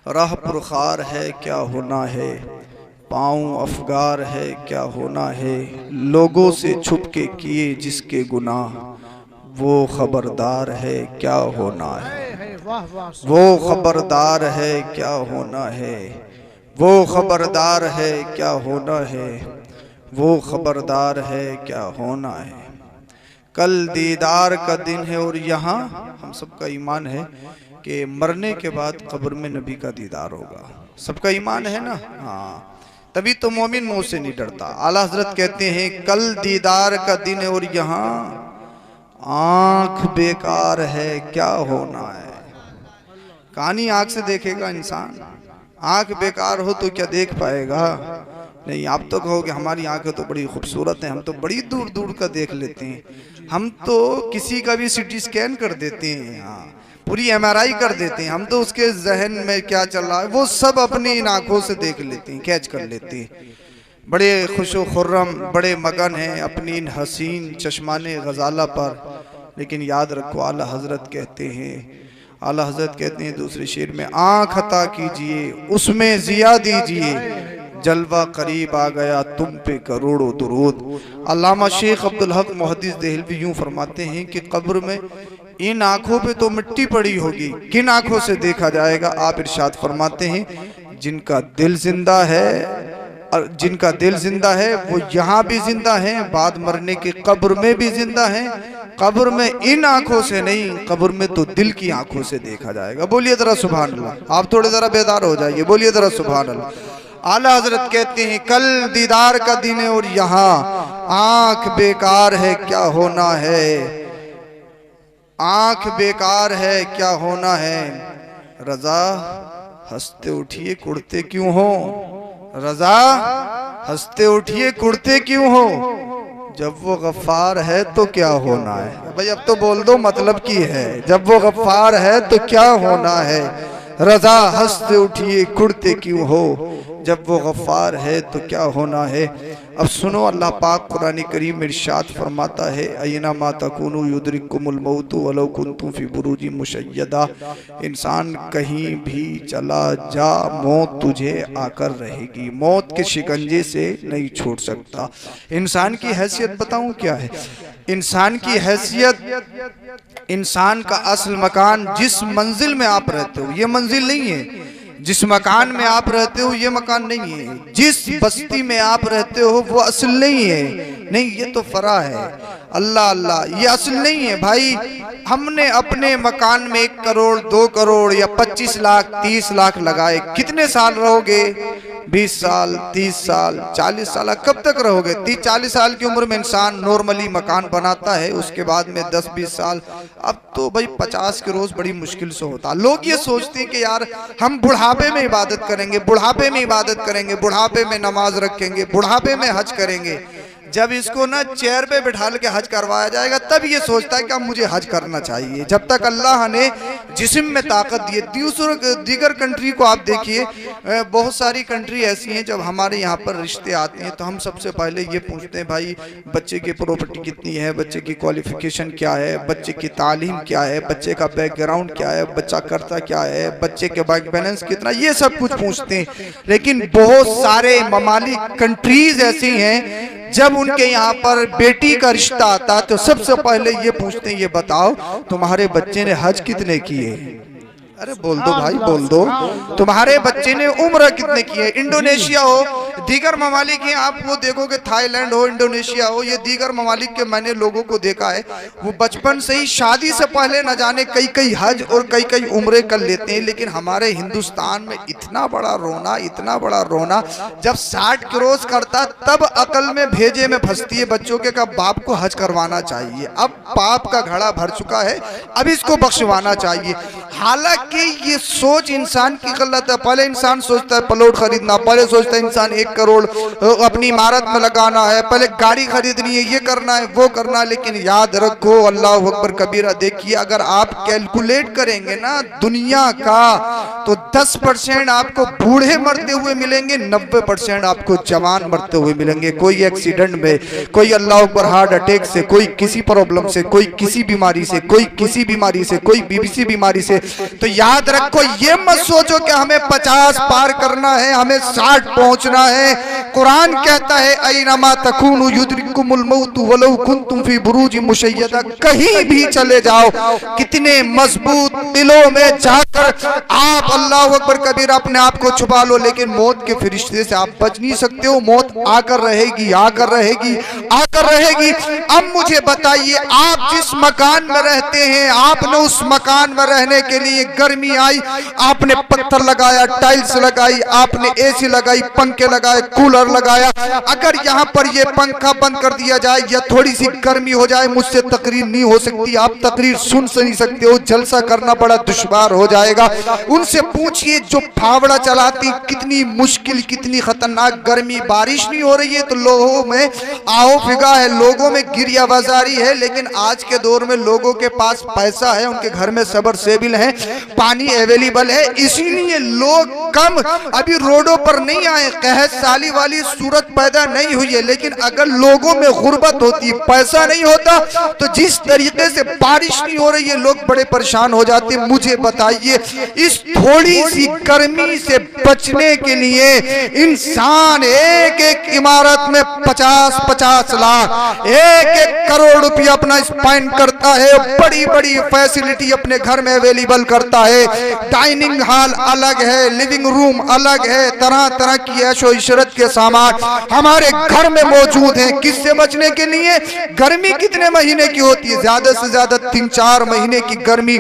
राह पुरखार है क्या होना है, पाँव अफगार है क्या होना है। लोगों से छुप के किए जिसके गुनाह, वो खबरदार है क्या होना है। वो खबरदार है क्या होना है, वो खबरदार है क्या होना है, वो खबरदार है क्या होना है। कल दीदार का दिन है और यहाँ हम सबका ईमान है कि मरने के बाद कब्र में नबी का दीदार होगा। सबका ईमान है ना? हाँ, तभी तो मोमिन मुंह से नहीं डरता। आला हजरत कहते हैं कल दीदार का दिन है और यहाँ आंख बेकार है क्या होना है। कहानी आंख से देखेगा इंसान, आंख बेकार हो तो क्या देख पाएगा? नहीं, आप तो कहोगे हमारी आंखें तो बड़ी खूबसूरत हैं, हम तो बड़ी दूर दूर का देख लेते हैं, हम तो किसी का भी सिटी स्कैन कर देते हैं, हाँ पूरी एमआरआई कर देते हैं, हम तो उसके जहन में क्या चल रहा है वो सब अपनी इन आंखों से देख लेते हैं, कैच कर लेते हैं। बड़े खुशो खुर्रम, बड़े मगन हैं अपनी इन हसीन चश्माने गजाला पर। लेकिन याद रखो आला हजरत कहते हैं, आला हजरत कहते हैं दूसरे शेर में, आंख अता कीजिए उसमें जिया दीजिए, जलवा करीब आ गया तुम पे करोड़ों दुरूद। अल्लामा शेख अब्दुल हक मुहद्दिस देहलवी यूं फरमाते हैं कि कब्र में इन आंखों पे तो मिट्टी पड़ी होगी, किन आंखों से देखा जाएगा? आप इरशाद फरमाते हैं जिनका दिल जिंदा है, और जिनका दिल जिंदा है वो यहाँ भी जिंदा है, बाद मरने के कब्र में भी जिंदा है। कब्र में इन आंखों से नहीं, कब्र में तो दिल की आंखों से देखा जाएगा। बोलिए जरा सुभान अल्लाह। आप थोड़े जरा बेदार हो जाइए, बोलिए जरा सुभान अल्लाह। आला हजरत कहते हैं कल दीदार का दिन है और यहाँ आंख बेकार है क्या होना है, आंख बेकार है क्या होना है। रजा हंसते उठिए कुड़ते क्यों हो, रजा हंसते उठिए कुड़ते क्यों हो, जब वो गफ्फार है तो क्या होना है। भाई अब तो बोल दो मतलब की है, जब वो गफ्फार है तो क्या होना है। रजा हंसते उठिए कुड़ते क्यों हो, जब वो गफ्फार है तो क्या होना है। अब सुनो अल्लाह पाक कुरान करीम में इरशाद फरमाता है, अयना मा तकुनु युदरिकुमुल मौत वलौ कुंतुम फी बुरूजिन मुशय्यदा। इंसान कहीं भी चला जा, मौत तुझे आकर रहेगी, मौत के शिकंजे से नहीं छूट सकता। इंसान की हैसियत बताऊं क्या है? इंसान की हैसियत, इंसान का असल मकान जिस मंजिल में आप रहते हो ये मंजिल नहीं है, जिस मकान में आप रहते हो ये मकान नहीं है, जिस बस्ती में आप रहते हो वो असल नहीं है। नहीं, ये तो फरा है। अल्लाह अल्लाह, ये असल नहीं है भाई। हमने अपने मकान में 1 करोड़ 2 करोड़ या 25 लाख 30 लाख लगाए, कितने साल रहोगे? 20 साल 30 साल 40 साल, कब तक रहोगे? 30-40 साल की उम्र में इंसान नॉर्मली मकान बनाता है, उसके बाद में 10-20 साल। अब तो भाई 50 के रोज बड़ी मुश्किल से होता। लोग ये सोचते हैं कि यार हम बुढ़ापे में इबादत करेंगे, बुढ़ापे में इबादत करेंगे, बुढ़ापे में नमाज रखेंगे, बुढ़ापे में हज करेंगे। जब इसको ना चेयर पे बिठा के हज करवाया जाएगा तब ये सोचता है कि अब मुझे हज करना चाहिए। जब तक अल्लाह ने जिस्म में ताकत दी है। दीगर कंट्री को आप देखिए, बहुत सारी कंट्री ऐसी हैं जब हमारे यहाँ पर रिश्ते आते हैं तो हम सबसे पहले ये पूछते हैं भाई बच्चे की प्रॉपर्टी कितनी है, बच्चे की क्वालिफिकेशन क्या है, बच्चे की तालीम क्या है, बच्चे का बैकग्राउंड क्या है, बच्चा करता क्या है, बच्चे के बैंक बैलेंस कितना, ये सब कुछ पूछते हैं। लेकिन बहुत सारे ममालिक कंट्रीज ऐसी हैं जब उनके यहाँ पर बेटी का रिश्ता आता तो सबसे पहले ये पूछते हैं, ये बताओ तुम्हारे बच्चे ने हज कितने किए? अरे बोल दो भाई, बोल दो, तुम्हारे बच्चे ने उम्र कितने की है? इंडोनेशिया हो, दीगर ममालिक हैं, आप वो देखोगे, थाईलैंड हो, इंडोनेशिया हो, ये दीगर ममालिक के मैंने लोगों को देखा है, वो बचपन से ही शादी से पहले न जाने कई कई हज और कई कई उम्रे कर लेते हैं। लेकिन हमारे हिंदुस्तान में इतना बड़ा रोना, इतना बड़ा रोना, जब 60 क्रॉस करता तब अकल में भेजे में फंसती है बच्चों के का बाप को हज करवाना चाहिए। अब पाप का घड़ा भर चुका है, अब इसको बख्शवाना चाहिए। हालांकि ये सोच इंसान की गलत है। पहले इंसान सोचता है प्लॉट खरीदना, पहले सोचता है इंसान 1 करोड़ अपनी इमारत में लगाना है, पहले गाड़ी खरीदनी है, ये करना है, वो करना है। लेकिन याद रखो, अल्लाह अकबर कबीरा, देखिए अगर आप कैलकुलेट करेंगे ना दुनिया का, तो 10% आपको बूढ़े मरते हुए मिलेंगे, 90% आपको जवान मरते हुए मिलेंगे। कोई एक्सीडेंट में, कोई अल्लाह अकबर हार्ट अटैक से, कोई किसी प्रॉब्लम से, कोई किसी बीमारी से, कोई किसी बीमारी से, कोई बीबीसी बीमारी से। तो याद रखो, ये मत सोचो कि हमें 50 पार करना है, हमें 60 पहुंचना है। कुरान कहता है ऐनमा तकूनु युद्रिकुमुल मौतु वलौ कुंतुम फी बुरूजिन मुशय्यदा, कहीं भी चले जाओ, कितने मजबूत दिलों में जाकर आप अल्लाह अकबर कबीर अपने आप को छुपा लो, लेकिन मौत के फरिश्ते से आप बच नहीं सकते हो। मौत आकर रहेगी, आकर रहेगी, आकर रहेगी। अब मुझे बताइए, आप जिस मकान में रहते हैं, आपने उस मकान में रहने के लिए गर्मी आई, आपने पत्थर लगाया, टाइल्स लगाई, आपने एसी लगाई, पंखे लगाए, कूलर लगाया। अगर यहाँ पर ये पंखा बंद कर दिया जाए या थोड़ी सी गर्मी हो जाए, मुझसे तकरीर नहीं हो सकती, आप तकरीर सुन नहीं सकते हो, जलसा करना बड़ा दुश्वार हो जाएगा। उनसे पूछिए जो फावड़ा चलाती, कितनी मुश्किल, कितनी खतरनाक गर्मी, बारिश नहीं हो रही है तो लोगों में आओ फिगा है, लोगों में गिरिया बाजारी है। लेकिन आज के दौर में लोगों के पास पैसा है, उनके घर में सबमर्सिबल है, पानी अवेलेबल है, इसीलिए लोग कम अभी रोडों पर नहीं आए, कहत साली वाली सूरत पैदा नहीं हुई है। लेकिन अगर लोगों में गुर्बत होती, पैसा नहीं होता, तो जिस तरीके से बारिश नहीं हो रही है, लोग बड़े परेशान हो जाते। मुझे बताइए, इस थोड़ी सी गर्मी से बचने के लिए इंसान एक एक इमारत में 50-50 लाख, 1-1 करोड़ रुपया अपना स्पेंड करता है, बड़ी बड़ी फैसिलिटी अपने घर में अवेलेबल करता है, डाइनिंग हॉल अलग है, लिविंग रूम अलग है, तरह तरह की ऐशो इशरत के सामान हमारे घर में मौजूद हैं। किससे बचने के लिए? गर्मी कितने महीने की होती है? ज्यादा से ज्यादा 3-4 महीने की गर्मी।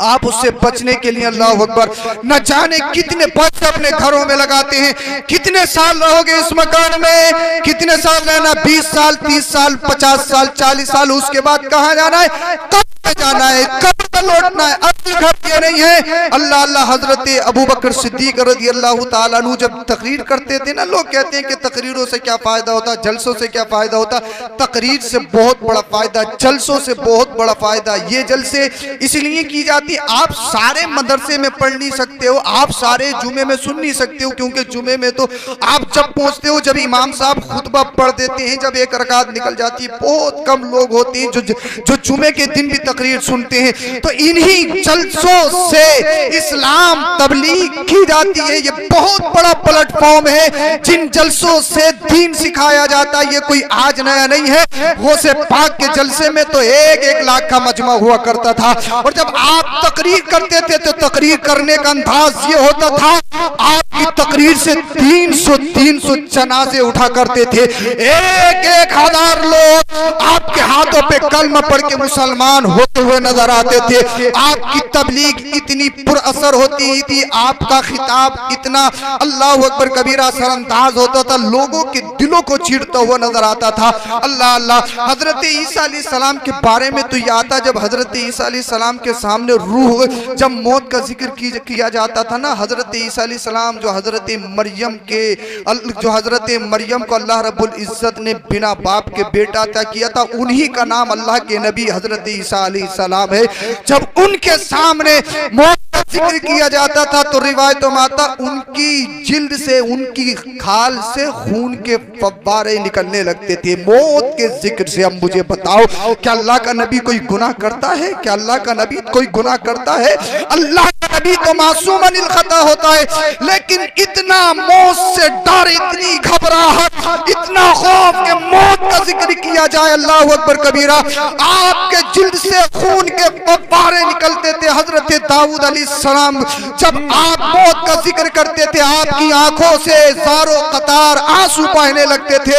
आप उससे बचने के लिए अल्लाह अकबर न जाने कितने पैसे अपने घरों में लगाते हैं। कितने साल रहोगे इस मकान में? कितने साल रहना? 20 साल, 30 साल, 50 साल, 40 साल। उसके बाद कहाँ जाना है? कब जाना है? कब लौटना है? अपने घर ये नहीं है। अल्लाह अल्लाह। हजरत अबू बकर सिद्दीक रज़ी अल्लाह ताला अन्हु जब तकरीर करते थे ना, लोग कहते हैं कि तकरीरों से क्या फायदा होता, जलसों से क्या फायदा होता। तकरीर से बहुत बड़ा फायदा, जलसों से बहुत बड़ा फायदा। ये जलसे इसलिए की जाती, आप सारे मदरसे में पढ़ नहीं सकते हो, आप सारे जुमे में सुन नहीं सकते हो, क्योंकि जुमे में तो आप जब पहुंचते हो, जब इमाम साहब खुतबा पढ़ देते हैं, जब एक रकात निकल जाती है, बहुत कम लोग होते हैं जो जुमे के दिन भी तकरीर सुनते हैं। तो इन्हीं जलसों से इस्लाम तबलीग की जाती है। ये बहुत बड़ा प्लेटफॉर्म है, जिन जलसों से दीन सिखाया जाता है। ये कोई आज नया नहीं है। गौसे पाक के जलसे में तो 1-1 लाख का मजमा हुआ करता था, और जब आप तकरीर करते थे तो तकरीर करने का अंदाज ये होता था, आपकी तकरीर से 300 जनाजे उठा करते थे। 1-1 हजार लोग आपके हाथों पे कलमा पढ़ के मुसलमान होते हुए नजर आते थे। आपकी तबलीग इतनी पुरअसर होती थी, आपका खिताब इतना अल्लाह अकबर कबीरा असरअंदाज होता था, लोगों के दिलों को चीरता हुआ नजर आता था। अल्लाह अल्लाह। हजरत ईसा अलैहिस्सलाम के बारे में तो यह आता, जब हजरत ईसा अलैहिस्सलाम के सामने रूह, जब मौत का जिक्र किया जाता था ना, हजरत ईसा अलैहिस्सलाम जो हजरत मरियम को अल्लाह रब्बुल इज्जत ने बिना बाप के बेटा अता किया था, उन्हीं का नाम अल्लाह के नबी हजरत ईसा अलैहिस्सलाम है। जब उनके सामने मौत का जिक्र किया जाता था तो रिवायतों में आता, उनकी जिल्द से, उनकी खाल से खून के फव्वारे निकलने लगते थे मौत के जिक्र से। अब मुझे बताओ, क्या अल्लाह का नबी कोई गुनाह करता है? क्या अल्लाह का नबी कोई गुनाह करता है? अल्लाह का नबी तो मासूम अनिल खता होता है, लेकिन इतना मौत से डर, इतनी घबराहट, इतना खौफ के मौत का जिक्र किया जाए, अल्लाह अकबर कबीरा। आपके जिल्द से खून के फव्वारे निकलते थे। हजरत दाऊद अलैहिस्सलाम जब आप मौत का जिक्र करते थे, आपकी आंखों से ज़ारो कतार आंसू बहने लगते थे।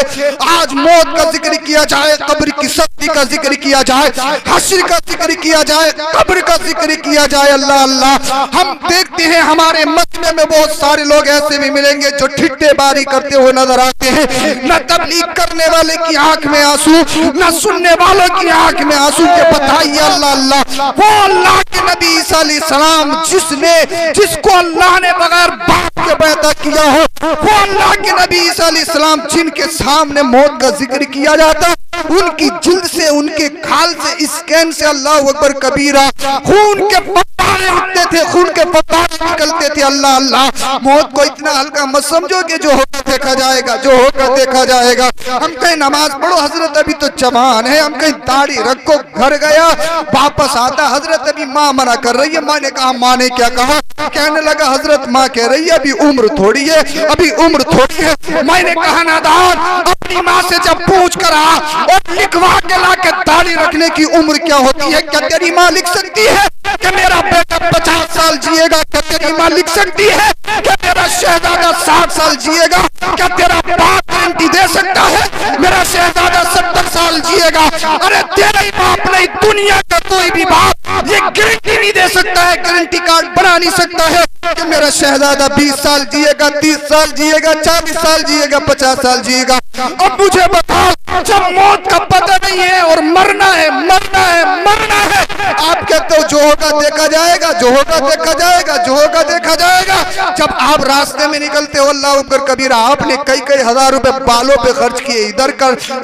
आज मौत का जिक्र किया जाए, कब्र की सख्ती का जिक्र किया जाए, हश्र का जिक्र किया जाए, कब्र का जिक्र किया जाए, अल्लाह अल्लाह। हम देखते हैं हमारे मजमे में बहुत सारे लोग ऐसे भी मिलेंगे जो ठिट्ठेबारी करते हुए नजर आते हैं। न तबलीग करने वाले की आंख में आंसू, न सुनने वालों की आंख में आंसू। के बताइए अल्लाह अल्लाह। वो अल्लाह के नबी ईसा अलैहिस्सलाम जिसको अल्लाह ने बगैर बाप के पैदा किया हो, वो अल्लाह के नबी ईसा अलैहिस्सलाम जिनके सामने मौत का जिक्र किया जाता, उनकी जिल्द से, उनके खाल से, स्कैन से अल्लाह अकबर कबीरा खून के फव्वारे उठते थे, खून के फव्वारे निकलते थे। अल्लाह अल्लाह, मौत को इतना हल्का मत समझो कि जो होगा देखा जाएगा, जो होगा देखा जाएगा। हम कहीं नमाज पढ़ो, हजरत अभी तो जवान है, हम कहीं दाढ़ी रखो, घर गया वापस आता, हजरत अभी माँ मना कर रही है। माँ ने कहा, माँ ने क्या कहा? कहने लगा हजरत माँ कह रही है अभी उम्र थोड़ी है, अभी उम्र थोड़ी है। मैंने कहा नादान, अपनी माँ से जब पूछ कर आ और लिखवा के ला के दाढ़ी रखने की उम्र क्या होती है? क्या तेरी माँ लिख सकती है कि मेरा बेटा 50 साल जिएगा? क्या तेरी माँ लिख सकती है कि मेरा शहजादा 60 साल जिएगा? क्या तेरा बाप गारंटी दे सकता है मेरा शहजादा 70 साल जिएगा? अरे तेरे बाप नहीं, दुनिया का कोई भी बाप ये गारंटी नहीं दे सकता है, गारंटी कार्ड बना नहीं सकता है कि मेरा शहजादा 20 साल जिएगा, 30 साल जिएगा, 40 साल जिएगा, 50 साल जिएगा। अब मुझे बताओ, जब मौत का पता नहीं है और मरना है, मरना है, मरना है, आप कहते हो जो होगा देखा जाएगा, जो होगा देखा जाएगा, जो होगा देखा जाएगा। जब आप रास्ते में निकलते हो, अल्लाह अकबर कबीरा, आपने कई कई हजार रुपए बालों पे खर्च किए,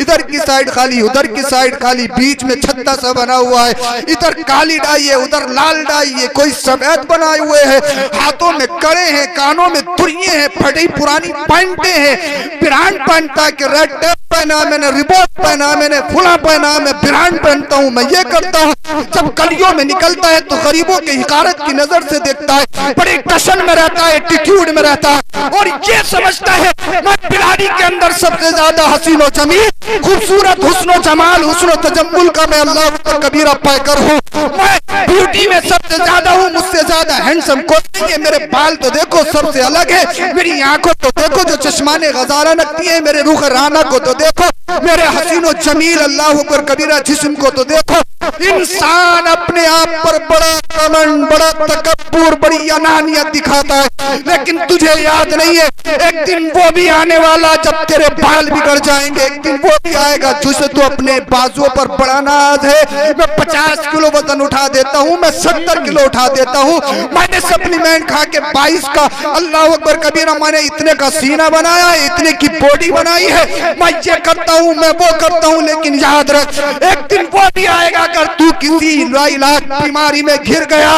इधर की साइड खाली, उधर की साइड खाली, बीच में छत्ता सा बना हुआ है, इधर काली डाई है, उधर लाल डाई है, कोई सफेद बनाए हुए है, हाथों में कड़े हैं, कानों में तुरिये हैं, फटी पुरानी पैंटे हैं, ब्रांड पहनता कि रेड टेप पहना मैंने, रिबॉक पहना मैंने, फुला पहना मैं, ब्रांड पहनता हूँ, मैं ये करता हूँ। जब गलियों में निकलता है तो गरीबों की हिकारत की नजर से देखता है, बड़ी टशन में रहता है, एटीट्यूड में रहता है और ये समझता है मैं बिलाड़ी के अंदर सबसे ज्यादा हसीन व जमील, खूबसूरत, हुस्न जमाल, हुस्न तजम्मुल का मैं अल्लाह अकबर कबीरा पैकर हूँ। मैं ब्यूटी में सबसे ज्यादा हूँ, मुझसे ज्यादा हैंडसम कोई नहीं है। मेरे बाल तो देखो सबसे अलग है, मेरी आंखों तो देखो जो चश्माने गजारा लगती है, मेरे रुख राना को तो देखो, मेरे हसीनो जमील अल्लाह अकबर कबीरा जिस्म को तो देखो। इंसान अपने आप पर बड़ा कमंड, बड़ा तकब्बुर, बड़ी अनानियत दिखाता है, लेकिन तुझे याद नहीं है एक दिन वो भी आने वाला जब तेरे बाल बिगड़ जाएंगे, एक दिन वो भी आएगा जिसे तू अपने बाजुओं पर बड़ा नाज है। मैं 50 किलो वजन उठा देता हूँ, मैं 70 किलो उठा देता हूँ, मैंने सप्लीमेंट खा के 22 का अल्लाह अकबर कबीरा, मैंने इतने का सीना बनाया है, इतने की बॉडी बनाई है, मैं ये करता हूँ, मैं वो करता हूँ। लेकिन याद रख एक दिन वो भी आएगा अगर तू किसी लाइलाज बीमारी में घिर गया।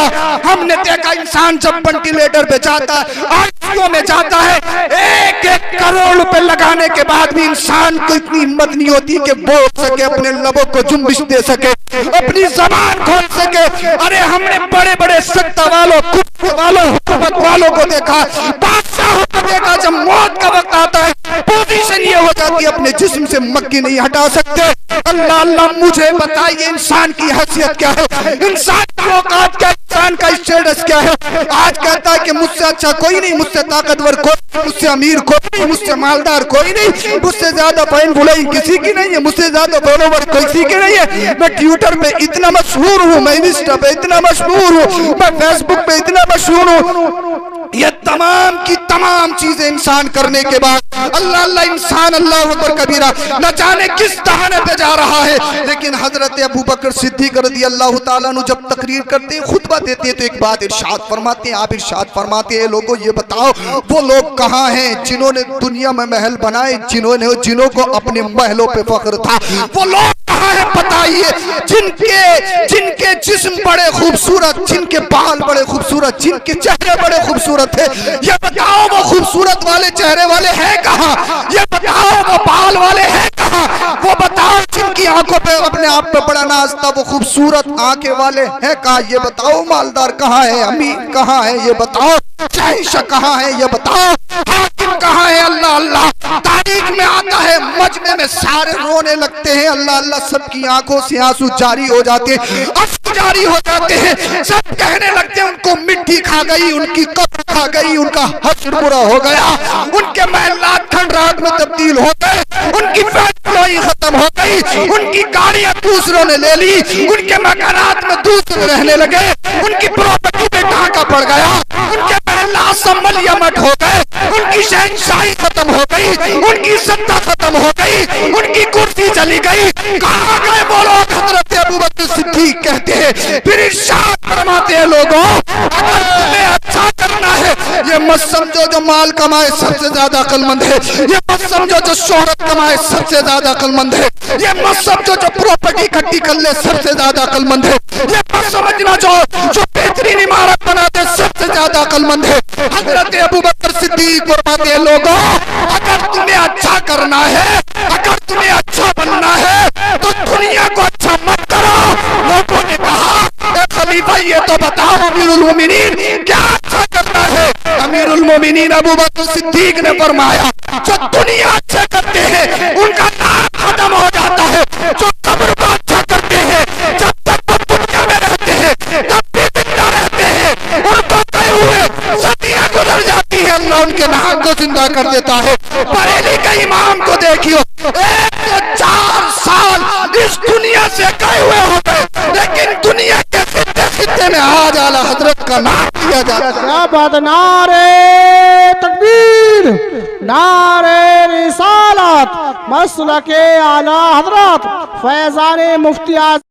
हमने देखा इंसान जब वेंटिलेटर पे जाता है, आईसीयू में जाता है, 1-1 करोड़ रुपए लगाने के बाद भी इंसान को इतनी हिम्मत नहीं होती कि बोल सके, अपने लबों को जुम्बिश दे सके, अपनी जबान खोल सके। अरे हमने बड़े बड़े सत्ता वालों, कुत्ते वालों, हुकूमत वालों को देखा, बादशाहों को देखा, जब मौत का वक्त आता है पोजीशन ये हो जाती है अपने जिस्म से मक्की नहीं हटा सकते। अल्लाह अल्लाह, मुझे बताइए इंसान की हैसियत क्या है, इंसान की औकात क्या, इंसान का स्टेटस क्या है? आज कहता है कि मुझसे अच्छा कोई नहीं, मुझसे ताकतवर कोई नहीं, मुझसे अमीर कोई नहीं, मुझसे मालदार कोई नहीं, मुझसे ज्यादा फैन फॉलोइंग किसी की नहीं है, मुझसे ज्यादा फॉलोवर किसी के नहीं है। मैं ट्विटर पे इतना मशहूर हूँ, मैं इंस्टा पे इतना मशहूर हूँ, मैं फेसबुक पे इतना मशहूर हूँ। ये तमाम की तमाम चीजें इंसान करने के बाद अल्लाह अल्लाह, इंसान अल्लाह अकबर कबीरा न जाने किस तहाने पे जा रहा है। लेकिन हजरत अबू बकर सिद्दीक रज़ी अल्लाह ताला अन्हु जब तकरीर करते हैं, खुतबा देते हैं, तो एक बात इरशाद फरमाते हैं, आप इरशाद फरमाते हैं, लोगों ये बताओ वो लोग कहाँ हैं जिन्होंने दुनिया में महल बनाए, जिन्हों को अपने महलों पे फख्र था, वो लोग कहाँ है बताइए? जिनके जिस्म बड़े खूबसूरत, जिनके बाल बड़े खूबसूरत, जिनके चेहरे बड़े खूबसूरत है, ये बताओ वो खूबसूरत वाले चेहरे वाले हैं कहाँ? ये बताओ वो बाल वाले हैं कहाँ? वो बताओ जिनकी आंखों पे अपने आप पे बड़ा नाज था, वो खूबसूरत आंखें वाले हैं कहाँ? ये बताओ मालदार कहाँ है, अमीर कहाँ है? ये बताओ शहंशाह कहाँ है? ये बताओ हाकिम कहाँ है? अल्लाह अल्लाह, तारीख में आता है, मजमे में सारे रोने लगते हैं, अल्लाह अल्लाह, सबकी आंखों से आंसू जारी हो जाते हैं, आंसू जारी हो जाते हैं, सब कहने लगते हैं उनको मिट्टी खा गई, उनकी कब्र खा गई, उनका हश्र बुरा हो गया, उनके महलात खंडरात में तब्दील हो गए, उनकी फैक्ट्री खत्म हो गई, उनकी गाड़ियां दूसरों ने ले ली, उनके मकानात में दूसरे रहने लगे, उनकी प्रॉपर्टी पे ढाका पड़ गया, उनके महलात संभल यमट हो गए, उनकी शहंशाही खत्म हो गई, उनकी सत्ता खत्म हो गई, उनकी कुर्सी चली गई। कहाँ गए वो लोग? हजरत अबू बकर सिद्दीक कहते हैं, फिर इरशाद फरमाते हैं, लोगों अगर तुम्हें अच्छा करना है, ये मत समझो जो माल कमाए सबसे ज्यादा अक्लमंद है, ये मत समझो जो शोहरत कमाए सबसे ज्यादा अक्लमंद है, ये मत समझो जो प्रॉपर्टी इकट्ठी कर ले सबसे ज्यादा अक्लमंद है, ये मत समझना जो बेहतरीन इमारत बना दे सबसे ज्यादा अक्लमंद है। हजरत अबू बकर सिद्दीक फरमाते हैं, लोगों अगर तुम्हें अच्छा करना है, अगर तुम्हें अच्छा बनना है तो दुनिया को अच्छा मत करो। लोगों ने कहा, खलीफा ये तो बताओ अमीरुल मोमिनीन क्या अच्छा करना है। अमीरुल मोमिनीन अबू बकर सिद्दीक ने फरमाया, जो दुनिया अच्छा करते हैं उनका नाम खत्म हो जाता है, जो कब्र को अच्छा करते हैं जब तक वो दुनिया में रहते हैं तब भी जिंदा रहते हैं, उनको कहे हुए सदियां गुजर जाती है, अल्लाह उनके नाम को जिंदा कर देता है। बरेली के इमाम को देखियो, 104 साल इस दुनिया से गए हुए हो गए, लेकिन दुनिया के खित्ते में आज आला हजरत का नाम लिया जाता है। क्या बात, नारे तकबीर, नारे रिसालत, मसलके आला हजरत फैजान मुफ्ती